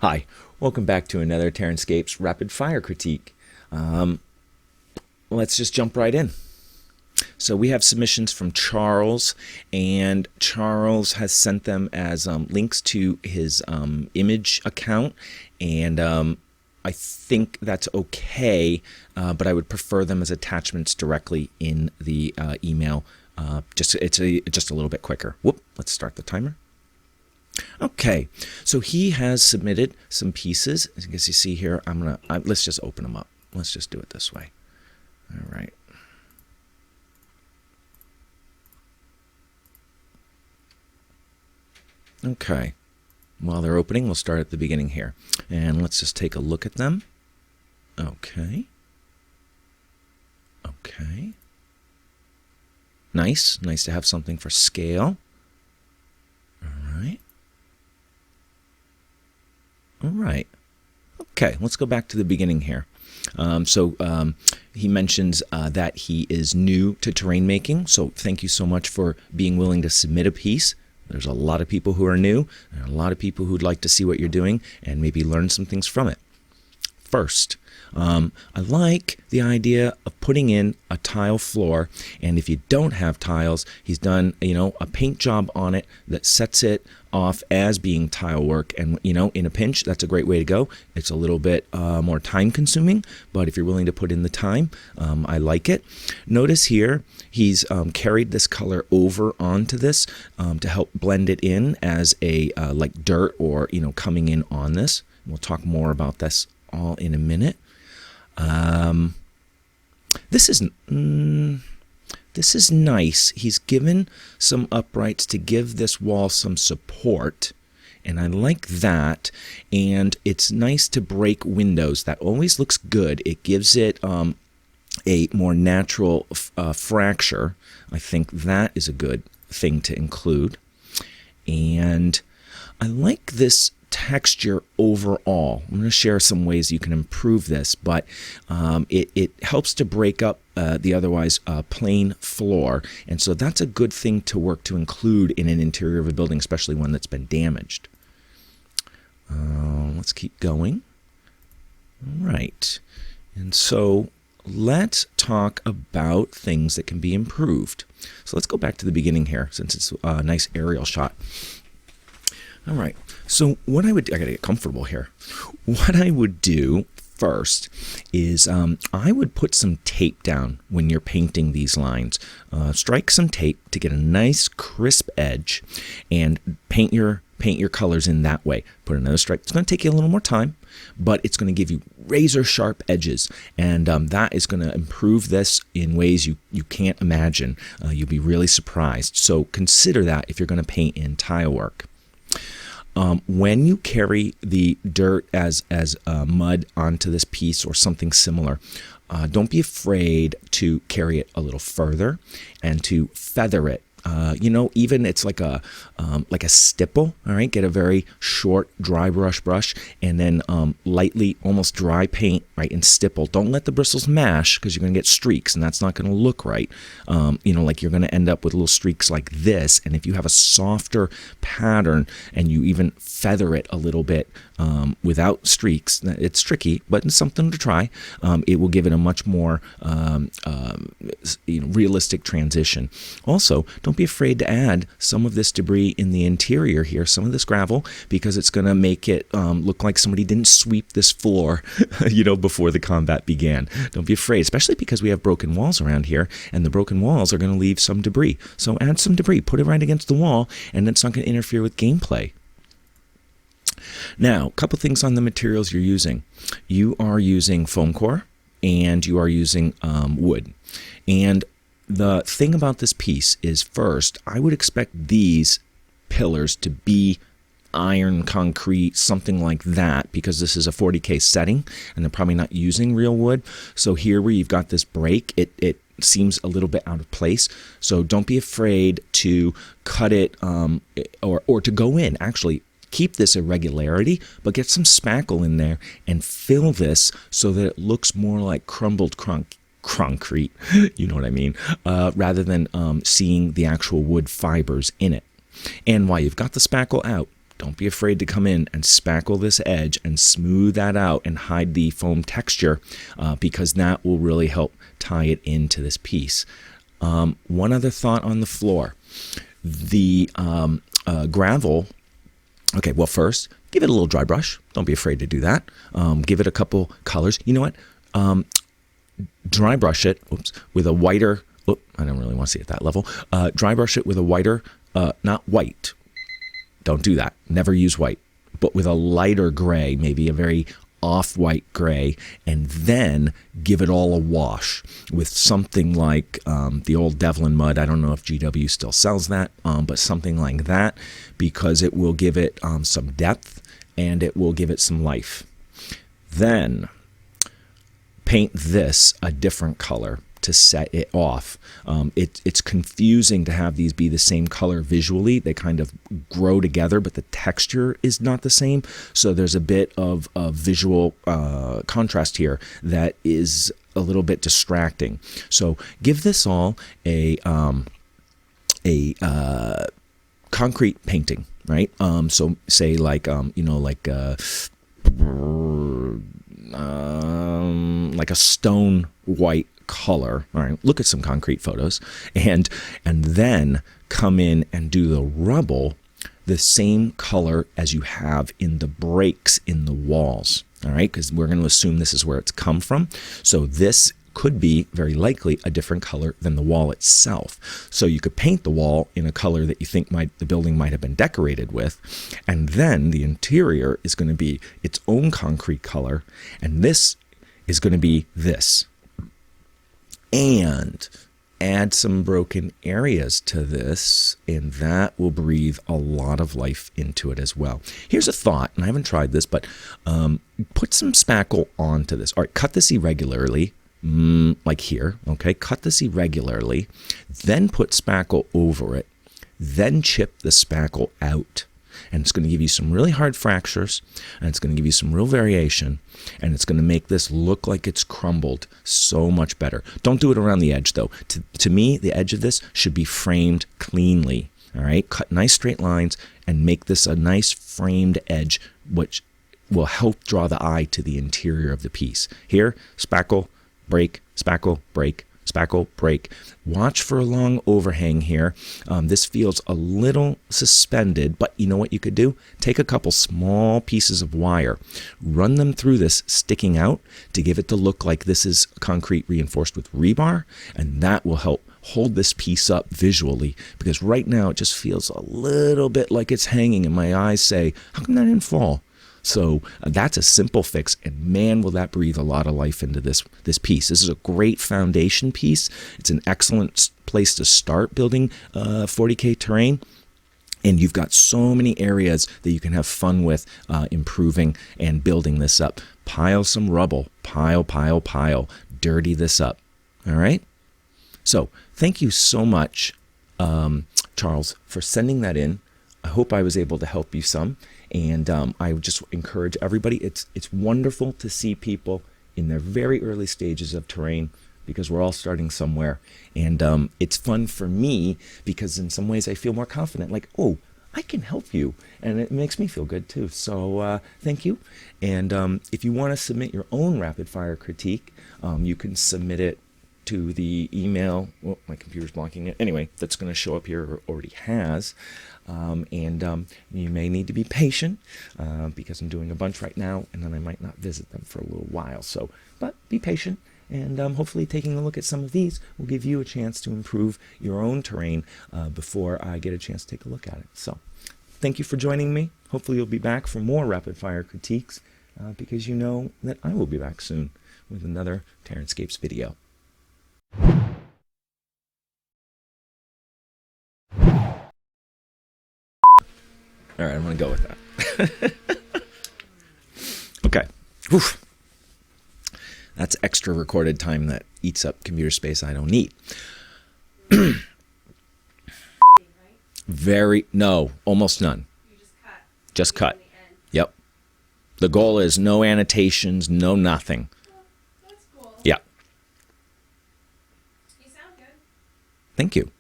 Hi, welcome back to another Terranscapes rapid fire critique. Let's just jump right in. So we have submissions from Charles, and Charles has sent them as links to his image account, and I think that's okay, but I would prefer them as attachments directly in the email. It's just a little bit quicker. Whoop! Let's start the timer. Okay, so he has submitted some pieces. As you see here, let's just open them up. Let's just do it this way. All right. Okay. While they're opening, we'll start at the beginning here. And let's just take a look at them. Okay. Okay. Nice. Nice to have something for scale. All right. All right. Okay, let's go back to the beginning here. He mentions that he is new to terrain making, so thank you so much for being willing to submit a piece. There's a lot of people who are new, and a lot of people who'd like to see what you're doing and maybe learn some things from it. First, I like the idea of putting in a tile floor, and if you don't have tiles, he's done, a paint job on it that sets it off as being tile work, and in a pinch, that's a great way to go. It's a little bit more time consuming, but if you're willing to put in the time, I like it. Notice here, he's carried this color over onto this to help blend it in as a like dirt or coming in on this. We'll talk more about this all in a minute. This is nice. He's given some uprights to give this wall some support, and I like that. And it's nice to break windows. That always looks good. It gives it a more natural fracture. I think that is a good thing to include. And I like this texture overall. I'm going to share some ways you can improve this, but it helps to break up the otherwise plain floor, and so that's a good thing to work to include in an interior of a building, especially one that's been damaged. Let's keep going. All right, and so let's talk about things that can be improved. So let's go back to the beginning here, since it's a nice aerial shot. All right, so I gotta get comfortable here. What I would do first is I would put some tape down when you're painting these lines. Strike some tape to get a nice crisp edge and paint your colors in that way. Put another stripe. It's going to take you a little more time, but it's going to give you razor sharp edges, and that is going to improve this in ways you can't imagine. You'll be really surprised. So consider that if you're going to paint in tile work. When you carry the dirt as mud onto this piece or something similar, don't be afraid to carry it a little further and to feather it. Even it's like a stipple. All right, get a very short dry brush, and then lightly, almost dry paint, right, and stipple. Don't let the bristles mash, because you're going to get streaks, and that's not going to look right. Like you're going to end up with little streaks like this. And if you have a softer pattern and you even feather it a little bit without streaks, it's tricky, but it's something to try. It will give it a much more realistic transition. Also, don't be afraid to add some of this debris in the interior here, some of this gravel, because it's going to make it look like somebody didn't sweep this floor, before the combat began. Don't be afraid, especially because we have broken walls around here, and the broken walls are going to leave some debris. So add some debris, put it right against the wall, and it's not going to interfere with gameplay. Now, a couple things on the materials you're using. You are using foam core, and you are using wood. And the thing about this piece is, first, I would expect these pillars to be iron, concrete, something like that, because this is a 40K setting, and they're probably not using real wood. So here where you've got this break, it seems a little bit out of place. So don't be afraid to cut it or to go in. Actually, keep this irregularity, but get some spackle in there and fill this so that it looks more like crumbled concrete, you know what I mean, rather than seeing the actual wood fibers in it. And while you've got the spackle out, don't be afraid to come in and spackle this edge and smooth that out and hide the foam texture, because that will really help tie it into this piece. One other thought on the floor. The gravel, okay, well, first, give it a little dry brush. Don't be afraid to do that. Give it a couple colors. You know what? Dry brush it with a whiter, I don't really want to see it at that level. Dry brush it with a whiter, not white. Don't do that. Never use white. But with a lighter gray, maybe a very off-white gray, and then give it all a wash with something like the old Devlin mud. I don't know if GW still sells that, but something like that, because it will give it some depth and it will give it some life. Then paint this a different color to set it off. It's confusing to have these be the same color visually. They kind of grow together, but the texture is not the same. So there's a bit of visual contrast here that is a little bit distracting. So give this all a concrete painting, right? So say like like a stone white color. All right, look at some concrete photos, and then come in and do the rubble the same color as you have in the breaks in the walls. All right, because we're going to assume this is where it's come from. So this could be very likely a different color than the wall itself. So you could paint the wall in a color that you think the building might have been decorated with, and then the interior is going to be its own concrete color, and this is going to be this. And add some broken areas to this, and that will breathe a lot of life into it as well. Here's a thought, and I haven't tried this, but put some spackle onto this. All right, cut this irregularly, like here, okay? Cut this irregularly, then put spackle over it, then chip the spackle out. And it's going to give you some really hard fractures, and it's going to give you some real variation, and it's going to make this look like it's crumbled so much better. Don't do it around the edge, though. To me, the edge of this should be framed cleanly, all right? Cut nice straight lines and make this a nice framed edge, which will help draw the eye to the interior of the piece. Here, spackle, break, spackle, break, spackle, break. Watch for a long overhang here. This feels a little suspended, but you know what you could do? Take a couple small pieces of wire, run them through this sticking out to give it to look like this is concrete reinforced with rebar, and that will help hold this piece up visually, because right now it just feels a little bit like it's hanging, and my eyes say, how come that didn't fall? So that's a simple fix, and man, will that breathe a lot of life into this piece. This is a great foundation piece. It's an excellent place to start building 40K terrain, and you've got so many areas that you can have fun with improving and building this up. Pile some rubble, pile, pile, pile, dirty this up, all right? So thank you so much, Charles, for sending that in. I hope I was able to help you some. And I would just encourage everybody. It's wonderful to see people in their very early stages of terrain, because we're all starting somewhere. And it's fun for me because in some ways I feel more confident, like, oh, I can help you. And it makes me feel good too. So thank you. And if you want to submit your own rapid fire critique, you can submit it to the email. Oh, my computer's blocking it. Anyway, that's going to show up here, or already has. You may need to be patient because I'm doing a bunch right now, and then I might not visit them for a little while. So, but be patient, and hopefully taking a look at some of these will give you a chance to improve your own terrain before I get a chance to take a look at it. So, thank you for joining me. Hopefully you'll be back for more rapid fire critiques because you know that I will be back soon with another Terranscapes video. All right, I'm going to go with that. Okay. Oof. That's extra recorded time that eats up computer space I don't need. Almost none. You just cut. Just cut. Yep. The goal is no annotations, no nothing. Well, that's cool. Yeah. You sound good. Thank you.